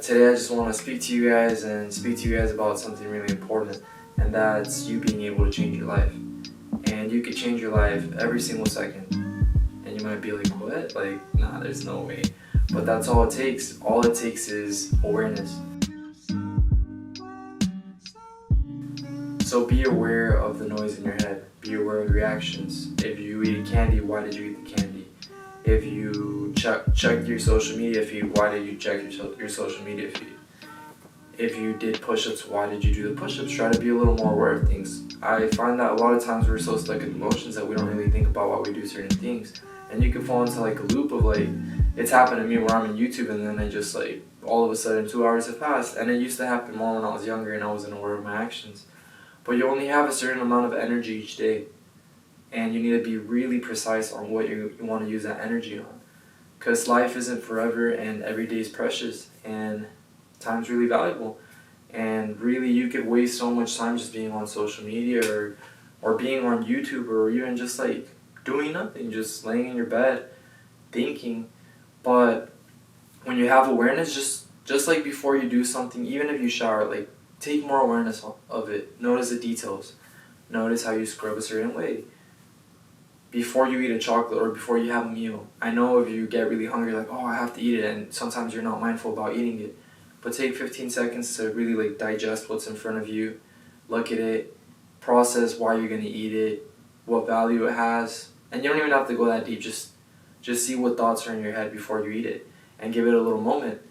Today I just want to speak to you guys about something really important, and that's you being able to change your life. And you could change your life every single second. And you might be like, what? Like, nah, there's no way. But that's all it takes. All it takes is awareness. So be aware of the noise in your head. Be aware of the reactions. If you eat candy, why did you eat the candy? If you checked your social media feed, why did you check your social media feed? If you did push-ups, why did you do the push-ups? Try to be a little more aware of things. I find that a lot of times we're so stuck in emotions that we don't really think about why we do certain things. And you can fall into like a loop of like, it's happened to me where I'm in YouTube and then I just like, all of a sudden 2 hours have passed. And it used to happen more when I was younger and I wasn't aware of my actions. But you only have a certain amount of energy each day. And you need to be really precise on what you want to use that energy on. Because life isn't forever and every day is precious and time's really valuable. And really you could waste so much time just being on social media or being on YouTube or even just like doing nothing, just laying in your bed, thinking. But when you have awareness, just like before you do something, even if you shower, like take more awareness of it. Notice the details. Notice how you scrub a certain way. Before you eat a chocolate or before you have a meal. I know if you get really hungry, like, oh, I have to eat it, and sometimes you're not mindful about eating it. But take 15 seconds to really like digest what's in front of you, look at it, process why you're gonna eat it, what value it has, and you don't even have to go that deep. Just see what thoughts are in your head before you eat it, and give it a little moment.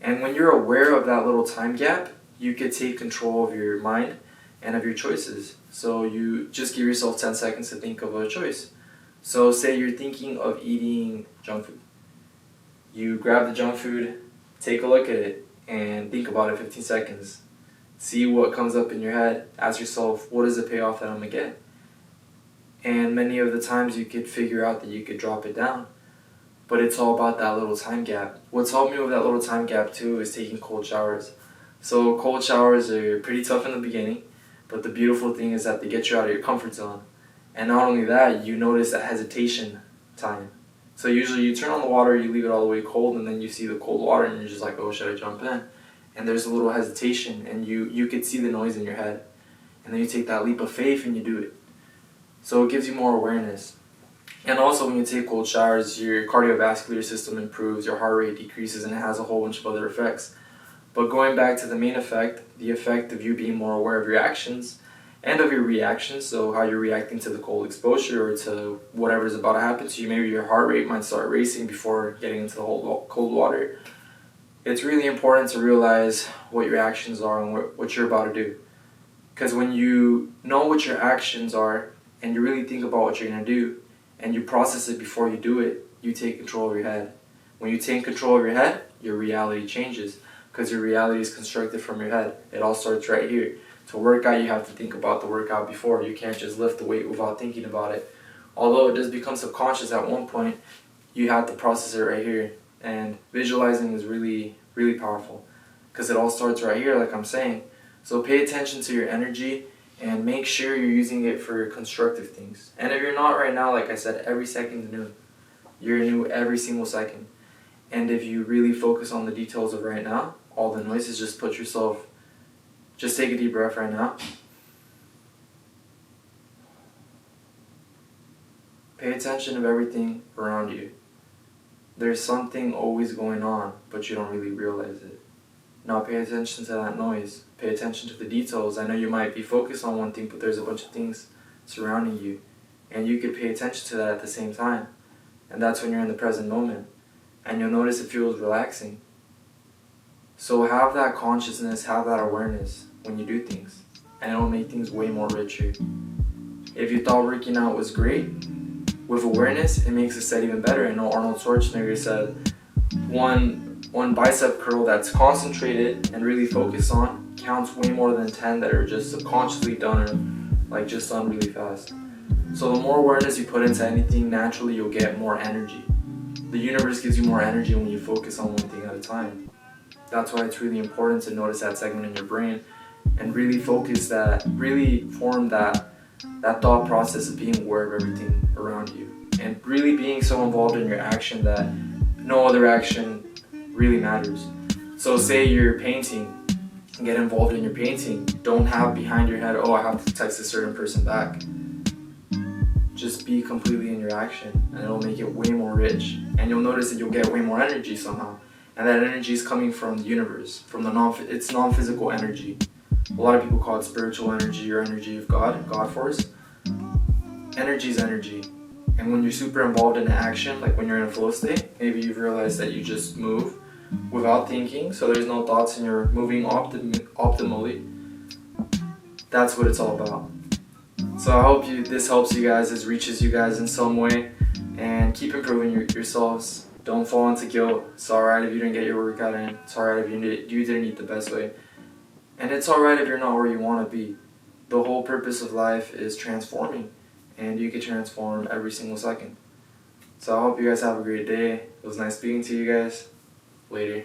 And when you're aware of that little time gap, you could take control of your mind and of your choices. So you just give yourself 10 seconds to think of a choice. So say you're thinking of eating junk food. You grab the junk food, take a look at it, and think about it 15 seconds. See what comes up in your head. Ask yourself, what is the payoff that I'm gonna get? And many of the times you could figure out that you could drop it down. But it's all about that little time gap. What's helped me with that little time gap too is taking cold showers. So cold showers are pretty tough in the beginning. But the beautiful thing is that they get you out of your comfort zone. And not only that, you notice that hesitation time. So usually you turn on the water, you leave it all the way cold, and then you see the cold water and you're just like, oh, should I jump in? And there's a little hesitation and you could see the noise in your head. And then you take that leap of faith and you do it. So it gives you more awareness. And also when you take cold showers, your cardiovascular system improves, your heart rate decreases, and it has a whole bunch of other effects. But going back to the main effect, the effect of you being more aware of your actions and of your reactions, so how you're reacting to the cold exposure or to whatever is about to happen to you, maybe your heart rate might start racing before getting into the whole cold water. It's really important to realize what your actions are and what you're about to do. Because when you know what your actions are and you really think about what you're going to do and you process it before you do it, you take control of your head. When you take control of your head, your reality changes. Because your reality is constructed from your head. It all starts right here. To work out, you have to think about the workout before. You can't just lift the weight without thinking about it. Although it does become subconscious at one point, you have to process it right here. And visualizing is really, really powerful. Because it all starts right here, like I'm saying. So pay attention to your energy and make sure you're using it for constructive things. And if you're not right now, like I said, every second is new. You're new every single second. And if you really focus on the details of right now, all the noises, just take a deep breath right now. Pay attention of everything around you. There's something always going on, but you don't really realize it. Now pay attention to that noise. Pay attention to the details. I know you might be focused on one thing, but there's a bunch of things surrounding you. And you could pay attention to that at the same time. And that's when you're in the present moment. And you'll notice it feels relaxing. So have that consciousness, have that awareness when you do things, and it'll make things way more richer. If you thought working out was great, with awareness, it makes the set even better. I know Arnold Schwarzenegger said one bicep curl that's concentrated and really focused on counts way more than 10 that are just subconsciously done or like just done really fast. So the more awareness you put into anything, naturally you'll get more energy. The universe gives you more energy when you focus on one thing at a time. That's why it's really important to notice that segment in your brain and really focus that, really form that thought process of being aware of everything around you. And really being so involved in your action that no other action really matters. So say you're painting, get involved in your painting. Don't have behind your head, oh, I have to text a certain person back. Just be completely in your action, and it'll make it way more rich. And you'll notice that you'll get way more energy somehow. And that energy is coming from the universe, from it's non-physical energy. A lot of people call it spiritual energy or energy of God, God force. Energy is energy. And when you're super involved in action, like when you're in a flow state, maybe you've realized that you just move without thinking, so there's no thoughts and you're moving optimally. That's what it's all about. So I hope this helps you guys, this reaches you guys in some way, and keep improving yourselves. Don't fall into guilt. It's alright if you didn't get your workout in. It's alright if you didn't eat the best way. And it's alright if you're not where you want to be. The whole purpose of life is transforming, and you can transform every single second. So I hope you guys have a great day. It was nice speaking to you guys. Later.